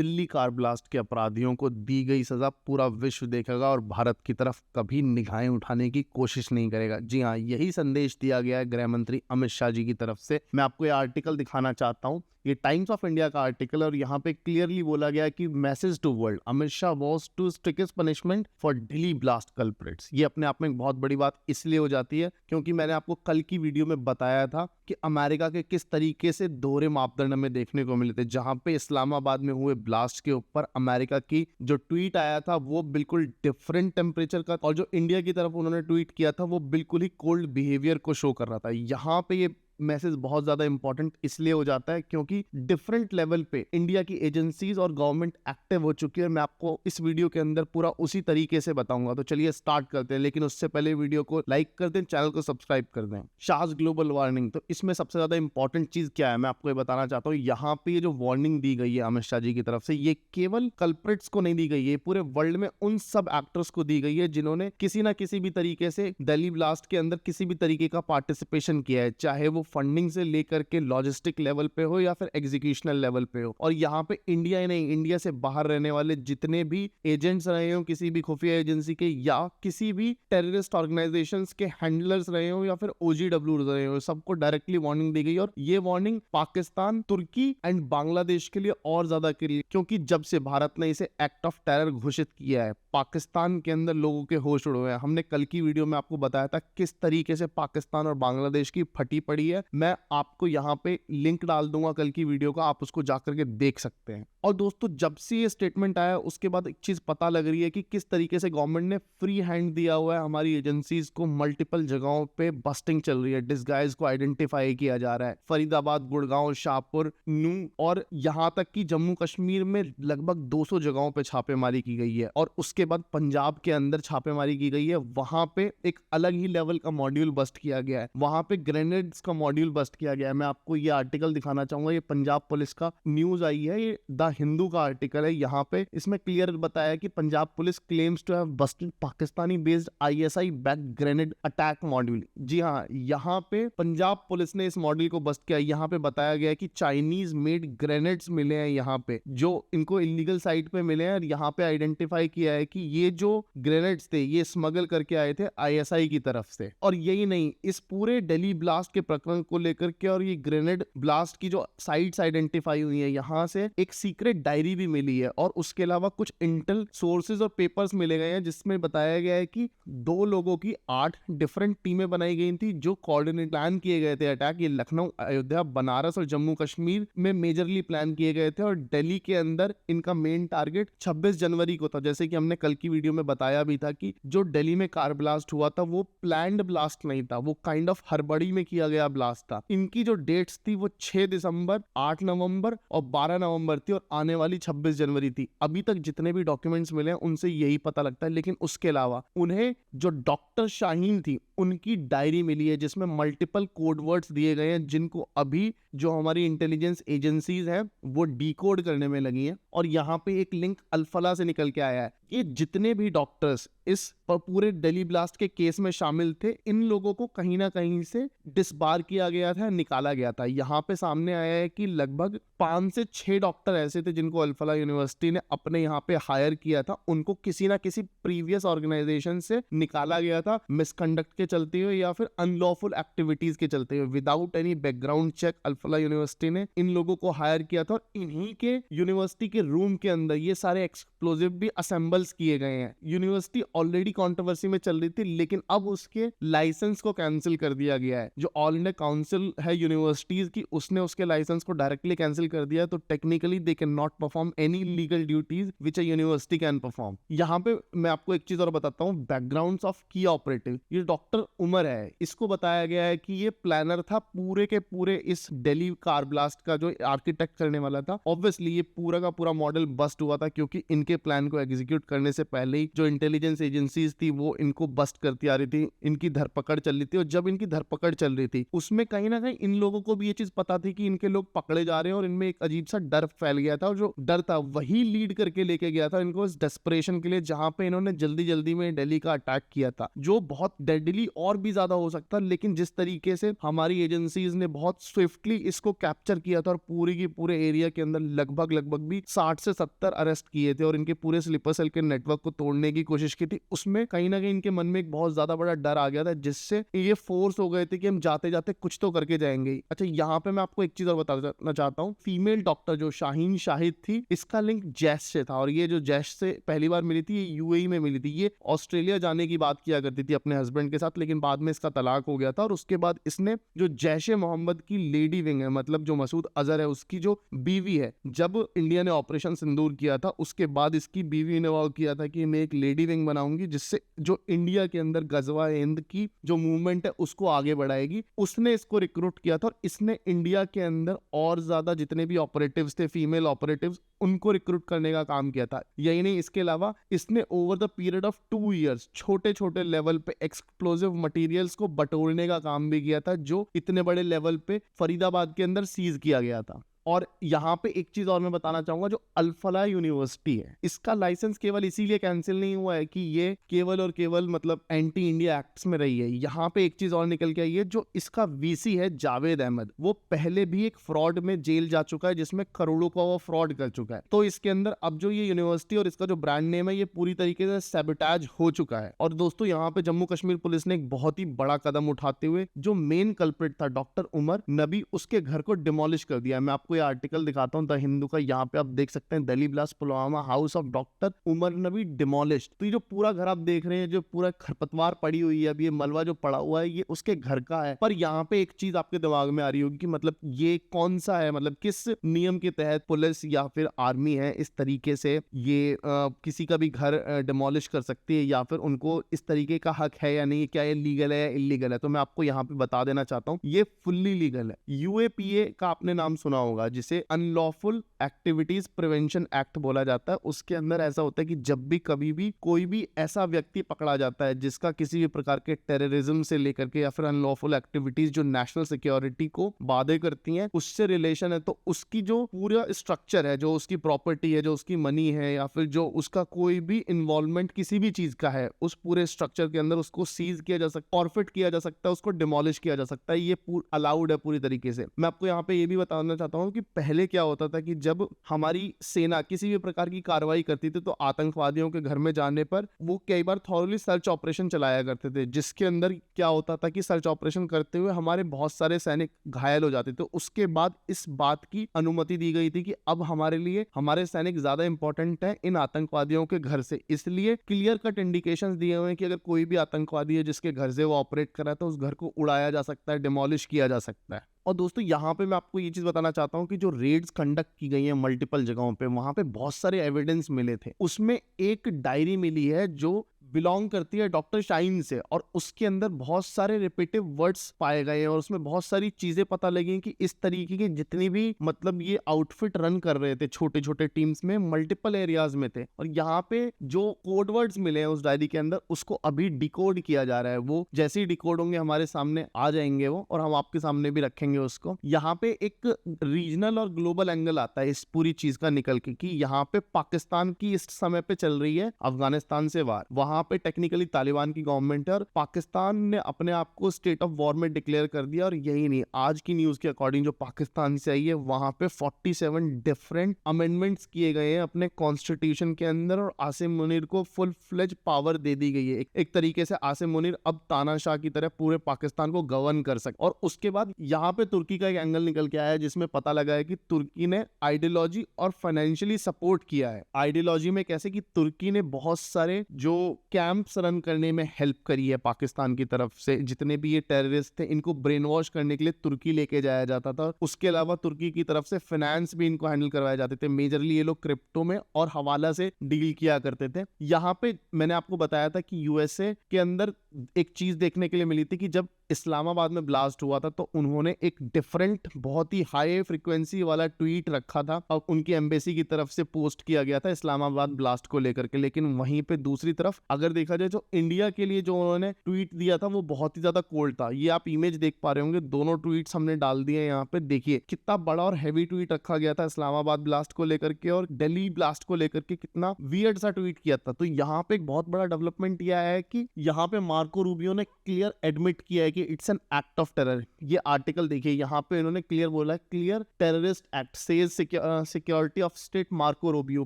Delhi car blast के अपराधियों को दी गई सजा पूरा विश्व देखेगा और भारत की तरफ कभी निगाहें उठाने की कोशिश नहीं करेगा। जी हाँ, यही संदेश दिया गया है गृह मंत्री अमित शाह जी की तरफ से। मैं आपको ये आर्टिकल दिखाना चाहता हूँ, ये टाइम्स ऑफ इंडिया का आर्टिकल, और यहाँ पे क्लियरली बोला गया है कि message to world, Amit Shah was to strictest punishment for Delhi blast culprits. ये अपने आप में एक बहुत बड़ी बात इसलिए हो जाती है क्योंकि मैंने आपको कल की वीडियो में बताया था कि अमेरिका के किस तरीके से दोहरे मापदंड हमें देखने को मिले थे। जहां पे इस्लामाबाद में हुए ब्लास्ट के ऊपर अमेरिका की जो ट्वीट आया था वो बिल्कुल डिफरेंट टेम्परेचर का, और जो इंडिया की तरफ उन्होंने ट्वीट किया था वो बिल्कुल ही कोल्ड बिहेवियर को शो कर रहा था। यहाँ पे ये मैसेज बहुत ज्यादा इंपॉर्टेंट इसलिए हो जाता है क्योंकि डिफरेंट लेवल पे इंडिया की एजेंसीज और गवर्नमेंट एक्टिव हो चुकी है। मैं आपको इस वीडियो के अंदर पूरा उसी तरीके से बताऊंगा। तो चलिए स्टार्ट करते हैं, लेकिन उससे पहले वीडियो को लाइक कर दें, चैनल को सब्सक्राइब कर दें। शाहज ग्लोबल वार्निंग, तो इसमें सबसे ज्यादा इंपॉर्टेंट चीज क्या है मैं आपको ये बताना चाहता हूँ। यहाँ पे ये जो वार्निंग दी गई है अमित शाह जी की तरफ से, ये केवल कल्प्रिट्स को नहीं दी गई है, पूरे वर्ल्ड में उन सब एक्टर्स को दी गई है जिन्होंने किसी ना किसी भी तरीके से दिल्ली ब्लास्ट के अंदर किसी भी तरीके का पार्टिसिपेशन किया है, चाहे वो फंडिंग से लेकर के लॉजिस्टिक लेवल पे हो या फिर एग्जीक्यूशनल लेवल पे हो। और यहाँ पे इंडिया ही नहीं, इंडिया से बाहर रहने वाले जितने भी एजेंट्स रहे हो किसी भी खुफिया एजेंसी के या किसी भी टेररिस्ट ऑर्गेनाइजेशंस के हैंडलर्स रहे हो या फिर OGW रहे हो, सबको डायरेक्टली वार्निंग दी गई। और ये वार्निंग पाकिस्तान, तुर्की एंड बांग्लादेश के लिए और ज्यादा के लिए, क्योंकि जब से भारत ने इसे एक्ट ऑफ टेरर घोषित किया है पाकिस्तान के अंदर लोगों के होश उड़ हुए हैं। हमने कल की वीडियो में आपको बताया था किस तरीके से पाकिस्तान और बांग्लादेश की फटी पड़ी है। मैं आपको यहाँ पे लिंक डाल दूंगा कल की वीडियो का, आप उसको जाकर के देख सकते हैं। और दोस्तों, जब से ये स्टेटमेंट आया उसके बाद एक चीज पता लग रही है कि किस तरीके से गवर्नमेंट ने फ्री हैंड दिया हुआ है हमारी एजेंसीज को। मल्टीपल जगहों पे बस्टिंग चल रही है, डिस्गाइज को आइडेंटिफाई किया जा रहा है। फरीदाबाद, गुड़गांव, शाहपुर, नू और यहाँ तक कि जम्मू कश्मीर में लगभग 200 जगहों पे छापेमारी की गई है। और उसके बाद पंजाब के अंदर छापेमारी की गई है, वहां पे एक अलग ही लेवल का मॉड्यूल बस्ट किया गया है, वहां पे ग्रेनेड्स का मॉड्यूल बस्ट किया गया है। मैं आपको ये आर्टिकल दिखाना चाहूंगा, ये पंजाब पुलिस का न्यूज आई है, ये द हिंदू का आर्टिकल है। यहाँ पे इसमें क्लियर बताया कि Punjab police claims to have busted Pakistani based ISI backed grenade attack module. जी हाँ, यहाँ पे पंजाब पुलिस ने इस मॉड्यूल को बस्ट किया। यहाँ पे बताया गया कि चाइनीज मेड ग्रेनेड्स मिले हैं यहाँ पे, जो इनको इलीगल साइट पे मिले हैं। और यहाँ पे आइडेंटिफाई किया है कि ये जो ग्रेनेड्स थे ये स्मगल करके आए थे ISI की तरफ से। और यही नहीं, इस पूरे दिल्ली ब्लास्ट के प्रकरण को लेकर के और ये ग्रेनेड ब्लास्ट की जो साइट्स आइडेंटिफाई हुई है, यहाँ से एक सीक्रेट डायरी भी मिली है। और उसके अलावा कुछ इंटेल सोर्सेज और पेपर्स मिले गए हैं जिसमें बताया गया है कि 2 लोगों की 8 डिफरेंट टीमें बनाई गई थी जो कोऑर्डिनेट प्लान किए गए थे अटैक। ये लखनऊ, अयोध्या, बनारस और जम्मू कश्मीर में मेजरली प्लान किए गए थे। और दिल्ली के अंदर इनका मेन टारगेट 26 जनवरी को था। जैसे कि हमने कल की वीडियो में बताया भी था कि जो दिल्ली में कार ब्लास्ट हुआ था वो प्लान्ड ब्लास्ट नहीं था, वो काइंड ऑफ हड़बड़ी में किया गया ब्लास्ट था। इनकी जो डेट्स थी वो 6 दिसंबर, 8 नवंबर और 12 नवंबर थी, और आने वाली 26 जनवरी थी। अभी तक जितने भी डॉक्यूमेंट्स मिले हैं उनसे यही पता लगता है। लेकिन उसके अलावा उन्हें जो डॉक्टर शाहीन थी उनकी डायरी मिली है जिसमें मल्टीपल कोड वर्ड्स दिए गए हैं जिनको अभी जो हमारी इंटेलिजेंस एजेंसीज हैं वो डिकोड करने में लगी हैं। और यहाँ पे एक लिंक अल-फला से निकल के आया है। ये जितने भी डॉक्टर्स इस पूरे दिल्ली ब्लास्ट के केस में शामिल थे, इन लोगों को कहीं ना कहीं से डिसबार किया गया था, निकाला गया था। यहाँ पे सामने आया है कि लगभग 5 से 6 डॉक्टर ऐसे थे जिनको अल-फला यूनिवर्सिटी ने अपने यहाँ पे हायर किया था। उनको किसी ना किसी प्रीवियस ऑर्गेनाइजेशन से निकाला गया था, मिसकंडक्ट के चलते हुए या फिर अनलॉफुल एक्टिविटीज के चलते हुए। Without any background check Al Falah university ने इन लोगों को हायर किया था। और इन्हीं के यूनिवर्सिटी के रूम के अंदर ये सारे एक्सप्लोजिव भी असेंबल्स किए गए हैं। यूनिवर्सिटी ऑलरेडी कंट्रोवर्सी में चल रही थी, लेकिन अब उसके लाइसेंस को कैंसिल कर दिया गया है। जो ऑल इंडिया काउंसिल है यूनिवर्सिटीज की, उसने उसके लाइसेंस को डायरेक्टली कैंसिल कर दिया। तो technically they can not perform any legal duties which a university can perform. यहाँ पे मैं आपको एक चीज और बताता हूँ, बैकग्राउंड्स ऑफ की ऑपरेटिव। ये डॉक्टर उमर है, इसको बताया गया है कि ये प्लानर था पूरे के पूरे इस दिल्ली कार ब्लास्ट का, जो आर्किटेक्ट करने वाला था। ऑब्वियसली ये पूरा का पूरा मॉडल बस्ट हुआ था क्योंकि इनके प्लान को एग्जीक्यूट करने से पहले ही जो इंटेलिजेंस एजेंसीज थी वो इनको बस्ट करती आ रही थी, इनकी धरपकड़ चल रही थी। और जब इनकी धरपकड़ चल रही थी उस उसमें कहीं ना कहीं इन लोगों को भी ये चीज पता थी कि इनके लोग पकड़े जा रहे हैं और इनमें एक अजीब सा डर फैल गया था, और जो डर था वही लीड करके लेके गया था इनको इस डेस्परेशन के लिए, जहां पे इन्होंने जल्दी जल्दी में दिल्ली का अटैक किया था, जो बहुत डेडली और भी ज्यादा हो सकता, लेकिन जिस तरीके से हमारी एजेंसीज ने बहुत स्विफ्टली इसको कैप्चर किया था और पूरी की पूरे एरिया के अंदर लगभग भी 60 से 70 अरेस्ट किए थे और इनके पूरे स्लीपर सेल के नेटवर्क को तोड़ने की कोशिश की थी, उसमें कहीं ना कहीं इनके मन में एक बहुत ज्यादा बड़ा डर आ गया था, जिससे ये फोर्स हो गए थे कि हम जाते जाते कुछ तो करके जाएंगे। अच्छा, यहाँ पे मैं आपको एक चीज और बताना चाहता हूँ। फीमेल डॉक्टर जो शाहीन शाहिद थी, इसका लिंक जैश से था, और ये जो जैश से पहली बार मिली थी ये यूएई में मिली थी। ये ऑस्ट्रेलिया जाने की बात किया करती थी अपने हस्बैंड के साथ, लेकिन बाद में इसका तलाक हो गया था, और उसके बाद इसने जो जैश ए मोहम्मद की लेडी विंग है, मतलब जो मसूद अजहर है उसकी जो बीवी है, जब इंडिया ने ऑपरेशन सिंदूर किया था उसके बाद इसकी बीवी ने वाव किया था कि मैं एक लेडी विंग बनाऊंगी जिससे जो इंडिया के अंदर गजवा हिंद की जो मूवमेंट है उसको आगे बढ़ाएगी। उसने इसको रिक्रूट किया था और इसने इंडिया के अंदर और ज्यादा जितने भी ऑपरेटिव्स थे, फीमेल ऑपरेटिव्स, उनको रिक्रूट करने का काम किया था। यही नहीं, इसके अलावा इसने over the period of 2 years छोटे छोटे लेवल पे एक्सप्लोजिव मटेरियल्स को बटोरने का काम भी किया था, जो इतने बड़े लेवल पे फरीदाबाद के अंदर सीज किया गया था। और यहाँ पे एक चीज और मैं बताना चाहूंगा, जो अल-फलाह यूनिवर्सिटी है, इसका लाइसेंस केवल इसीलिए कैंसिल नहीं हुआ है कि ये केवल और केवल मतलब एंटी इंडिया एक्ट्स में रही है। यहाँ पे एक चीज और निकल के आई है, जो इसका वीसी है जावेद अहमद, वो पहले भी एक फ्रॉड में जेल जा चुका है जिसमें करोड़ों का वो फ्रॉड कर चुका है। तो इसके अंदर अब जो ये यूनिवर्सिटी और इसका जो ब्रांड नेम है ये पूरी तरीके से सैबोटेज हो चुका है। और दोस्तों, यहाँ पे जम्मू कश्मीर पुलिस ने एक बहुत ही बड़ा कदम उठाते हुए जो मेन कल्प्रिट था डॉक्टर उमर नबी, उसके घर को डिमोलिश कर दिया। मैं आपको आर्टिकल दिखाता हूं द हिंदू का, यहाँ पे आप देख सकते हैं Delhi blast Pulwama house of doctor Umar Nabi demolished. तो ये जो पूरा घर आप देख रहे हैं, जो पूरा खरपतवार पड़ी हुई है, अब ये मलबा जो पड़ा हुआ है ये उसके घर का है। पर यहाँ पे एक चीज आपके दिमाग में आ रही होगी कि मतलब ये कौन सा है, मतलब किस नियम के तहत पुलिस या फिर आर्मी है इस तरीके से ये किसी का भी घर डिमोलिश कर सकती है, या फिर उनको इस तरीके का हक है या नहीं, क्या ये लीगल है या इलीगल है। तो मैं आपको यहाँ पे बता देना चाहता हूँ ये फुल्ली लीगल है। यूएपीए का आपने नाम सुना होगा, जिसे अनलॉफुल एक्टिविटीज प्रिवेंशन एक्ट बोला जाता है। उसके अंदर ऐसा होता है कि जब भी कभी भी कोई भी ऐसा व्यक्ति पकड़ा जाता है जिसका किसी भी प्रकार के टेररिज्म से लेकर के या फिर अनलॉफुल एक्टिविटीज जो नेशनल सिक्योरिटी को बाधे करती हैं उससे रिलेशन है, तो उसकी जो पूरा स्ट्रक्चर है, जो उसकी प्रॉपर्टी है, जो उसकी मनी है, या फिर जो उसका कोई भी इन्वॉल्वमेंट किसी भी चीज का है, उस पूरे स्ट्रक्चर के अंदर उसको सीज किया जा सकता है, फॉरफिट किया जा सकता है, उसको डिमोलिश किया जा सकता है। ये अलाउड है पूरी तरीके से। मैं आपको यहाँ पे ये भी बताना चाहता हूँ कि पहले क्या होता था कि जब हमारी सेना किसी भी प्रकार की कार्रवाई करती थी तो आतंकवादियों के घर में जाने पर वो कई बार थॉरली सर्च ऑपरेशन चलाया करते थे, जिसके अंदर क्या होता था कि सर्च ऑपरेशन करते हुए हमारे बहुत सारे सैनिक घायल हो जाते थे। उसके बाद इस बात की अनुमति दी गई थी कि अब हमारे लिए हमारे सैनिक ज्यादा इंपॉर्टेंट है इन आतंकवादियों के घर से, इसलिए क्लियर कट इंडिकेशंस दिए हुए हैं कि अगर कोई भी आतंकवादी है जिसके घर से वो ऑपरेट कर रहा है तो उस घर को उड़ाया जा सकता है, डिमोलिश किया जा सकता है। और दोस्तों, यहाँ पे मैं आपको ये चीज बताना चाहता हूँ कि जो रेड्स कंडक्ट की गई है मल्टीपल जगहों पे, वहां पे बहुत सारे एविडेंस मिले थे। उसमें एक डायरी मिली है जो बिलोंग करती है डॉक्टर शाहीन से, और उसके अंदर बहुत सारे रिपीटिव वर्ड्स पाए गए हैं और उसमें बहुत सारी चीजें पता लगी कि इस तरीके की जितनी भी मतलब ये आउटफिट रन कर रहे थे छोटे छोटे टीम्स में मल्टीपल एरियाज में थे। और यहाँ पे जो कोड वर्ड्स मिले हैं उस डायरी के अंदर उसको अभी डिकोड किया जा रहा है। वो जैसे ही डिकोड होंगे हमारे सामने आ जाएंगे वो, और हम आपके सामने भी रखेंगे उसको। यहाँ पे एक रीजनल और ग्लोबल एंगल आता है इस पूरी चीज का निकल के कि यहाँ पे पाकिस्तान की इस समय पे चल रही है अफगानिस्तान से वार, वहां पे टेक्निकली तालिबान की गवर्नमेंट है और पाकिस्तान ने अपने आप को स्टेट ऑफ वॉर में डिक्लेयर कर दिया। और यही नहीं, आज की न्यूज के अकॉर्डिंग जो पाकिस्तान से आई है वहां पे 47 डिफरेंट अमेंडमेंट्स किए गए हैं अपने कॉन्स्टिट्यूशन के अंदर, और आसिम मुनीर को फुल फ्लेज पावर दे दी गई है। एक तरीके से आसिम मुनीर अब तानाशाह की तरह पूरे पाकिस्तान को गवर्न कर सकते। और उसके बाद यहाँ पे तुर्की का एक एंगल निकल के आया है जिसमें पता लगा है कि तुर्की ने आइडियोलॉजी और फाइनेंशियली सपोर्ट किया है। आइडियोलॉजी में कैसे कि तुर्की ने बहुत सारे जो कैंप्स रन करने में हेल्प करी है पाकिस्तान की तरफ से, जितने भी ये टेररिस्ट थे इनको ब्रेन वॉश करने के लिए तुर्की लेके जाया जाता था। उसके अलावा तुर्की की तरफ से फाइनेंस भी इनको हैंडल करवाए जाते थे। मेजरली ये लोग क्रिप्टो में और हवाला से डील किया करते थे। यहाँ पे मैंने आपको बताया था कि यूएसए के अंदर एक चीज देखने के लिए मिली थी कि जब इस्लामाबाद में ब्लास्ट हुआ था तो उन्होंने एक डिफरेंट बहुत ही हाई फ्रीक्वेंसी वाला ट्वीट रखा था और उनकी एम्बेसी की तरफ से पोस्ट किया गया था इस्लामाबाद ब्लास्ट को लेकर के। लेकिन वहीं पे दूसरी तरफ अगर देखा जाए जो इंडिया के लिए जो उन्होंने ट्वीट दिया था वो बहुत ही ज्यादा कोल्ड था। ये आप इमेज देख पा रहे होंगे, दोनों ट्वीट्स हमने डाल दिए यहाँ पे। देखिए कितना बड़ा और हैवी ट्वीट रखा गया था इस्लामाबाद ब्लास्ट को लेकर के और दिल्ली ब्लास्ट को लेकर के कितना वियर्ड सा ट्वीट किया था। तो यहाँ पे एक बहुत बड़ा डेवलपमेंट यह है कि यहाँ पे मार्को रूबियो ने क्लियर एडमिट किया है कि it's an act of terror. ये आर्टिकल देखिए यहाँ पे इन्होंने क्लियर बोला है, clear terrorist act says security of state Marco Rubio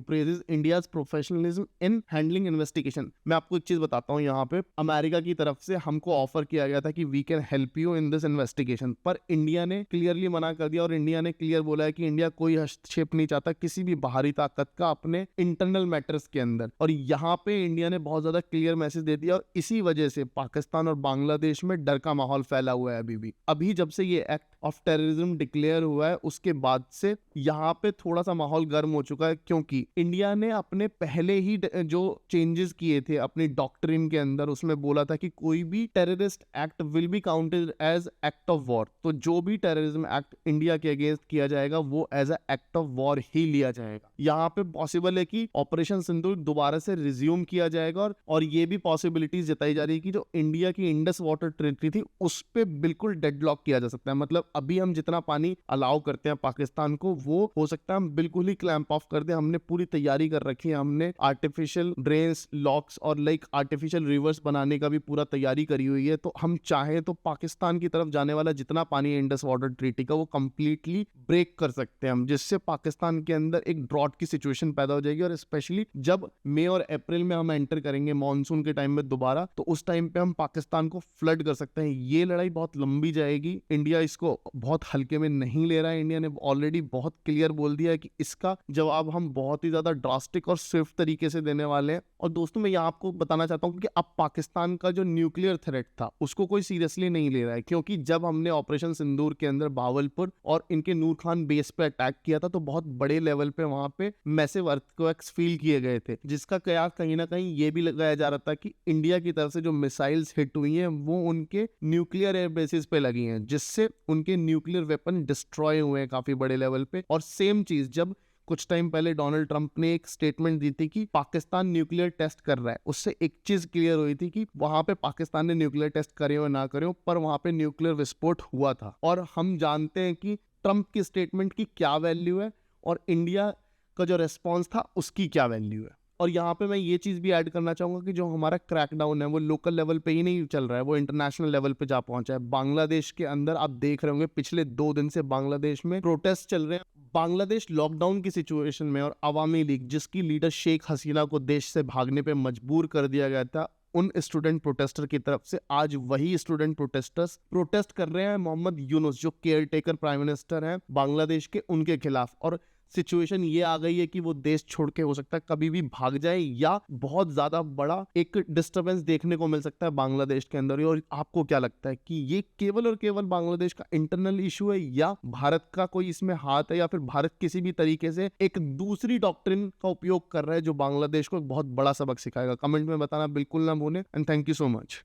praises India's professionalism in handling investigation. मैं आपको एक चीज बताता हूँ, यहाँ पे अमेरिका की तरफ से हमको ऑफर किया गया था कि we can help you in this investigation, पर इंडिया ने क्लियरली मना कर दिया और इंडिया ने क्लियर बोला है कि इंडिया कोई हस्तक्षेप नहीं चाहता किसी भी बाहरी ताकत का अपने इंटरनल मैटर्स के अंदर। और यहाँ पे इंडिया ने बहुत ज्यादा क्लियर मैसेज दे दिया और इसी वजह से पाकिस्तान और बांग्लादेश में डर का माहौल फैला हुआ है। अभी जब से ये एक्ट ऑफ टेररिज्म डिक्लेयर हुआ है उसके बाद से यहाँ पे थोड़ा सा माहौल गर्म हो चुका है, क्योंकि इंडिया ने अपने पहले ही जो चेंजेस किए थे अपनी डॉक्ट्रिन के अंदर उसमें बोला था कि कोई भी terrorist act will be counted as act of war. तो जो भी टेररिज्म एक्ट इंडिया के अगेंस्ट किया जाएगा वो as a act of war ही लिया जाएगा। यहाँ पे पॉसिबल है कि ऑपरेशन सिंदूर दोबारा से रिज्यूम किया जाएगा और ये भी पॉसिबिलिटीज जताई जा रही है कि जो इंडिया की इंडस वाटर टेरिटरी थी उस पे बिल्कुल डेडलॉक किया जा सकता है। मतलब अभी हम जितना पानी अलाउ करते हैं पाकिस्तान को वो हो सकता है हम बिल्कुल ही क्लैंप ऑफ कर दें। हमने पूरी तैयारी कर रखी है, हमने आर्टिफिशियल ड्रेन्स, लॉक्स और आर्टिफिशियल रिवर्स बनाने का भी पूरा तैयारी करी हुई है। तो हम चाहे तो पाकिस्तान की तरफ जाने वाला जितना पानी है इंडस वाटर ट्रीटी का वो कंप्लीटली ब्रेक कर सकते हैं हम, जिससे पाकिस्तान के अंदर एक ड्रॉट की सिचुएशन पैदा हो जाएगी। और स्पेशली जब मई और अप्रैल में हम एंटर करेंगे मॉनसून के टाइम में दोबारा, तो उस टाइम पे हम पाकिस्तान को फ्लड कर सकते हैं। ये लड़ाई बहुत लंबी जाएगी, इंडिया इसको बहुत हल्के में नहीं ले रहा है। इंडिया ने ऑलरेडी बहुत क्लियर बोल दिया है कि इसका जवाब हम बहुत ही ज्यादा ड्रास्टिक और स्विफ्ट तरीके से देने वाले हैं। और दोस्तों मैं यहाँ आपको बताना चाहता हूँ कि अब पाकिस्तान का जो न्यूक्लियर थ्रेट था उसको कोई सीरियसली नहीं ले रहा है, क्योंकि जब हमने ऑपरेशन सिंदूर के अंदर बावलपुर और इनके नूर खान बेस पे अटैक किया था तो बहुत बड़े लेवल पे वहां पे मैसिव अर्थक्वेक्स फील किए गए थे, जिसका कयास कहीं ना कहीं ये भी लगाया जा रहा था कि इंडिया की तरफ से जो मिसाइल्स हिट हुई हैं वो उनके न्यूक्लियर एयर बेसिस पे लगी हैं, जिससे उनके न्यूक्लियर वेपन डिस्ट्रॉय हुए हैं काफी बड़े लेवल पे। और सेम चीज जब कुछ टाइम पहले डोनाल्ड ट्रंप ने एक स्टेटमेंट दी थी कि पाकिस्तान न्यूक्लियर टेस्ट कर रहा है, उससे एक चीज क्लियर हुई थी कि वहां पे पाकिस्तान ने न्यूक्लियर टेस्ट करे हो ना करे हो पर वहां पे न्यूक्लियर विस्फोट हुआ था। और हम जानते हैं कि ट्रंप की स्टेटमेंट की क्या वैल्यू है और इंडिया का जो रेस्पॉन्स था उसकी क्या वैल्यू है। और यहाँ पे मैं ये चीज भी ऐड करना चाहूंगा कि जो हमारा क्रैकडाउन है वो लोकल लेवल पे ही नहीं चल रहा है, वो इंटरनेशनल लेवल पे जा पहुंचा है। बांग्लादेश के अंदर आप देख रहे होंगे पिछले 2 दिन से बांग्लादेश में प्रोटेस्ट चल रहे हैं। बांग्लादेश लॉकडाउन की सिचुएशन में और अवामी लीग जिसकी लीडर शेख हसीना को देश से भागने पे मजबूर कर दिया गया था, उन स्टूडेंट प्रोटेस्टर की तरफ से आज वही स्टूडेंट प्रोटेस्टर्स प्रोटेस्ट कर रहे हैं मोहम्मद यूनुस जो केयर टेकर प्राइम मिनिस्टर हैं बांग्लादेश के, उनके खिलाफ। और सिचुएशन ये आ गई है कि वो देश छोड़ के हो सकता है कभी भी भाग जाए या बहुत ज्यादा बड़ा एक डिस्टरबेंस देखने को मिल सकता है बांग्लादेश के अंदर। और आपको क्या लगता है कि ये केवल और केवल बांग्लादेश का इंटरनल इशू है या भारत का कोई इसमें हाथ है, या फिर भारत किसी भी तरीके से एक दूसरी डॉक्ट्रिन का उपयोग कर रहा है जो बांग्लादेश को एक बहुत बड़ा सबक सिखाएगा? कमेंट में बताना बिल्कुल ना भूलें and thank you so much.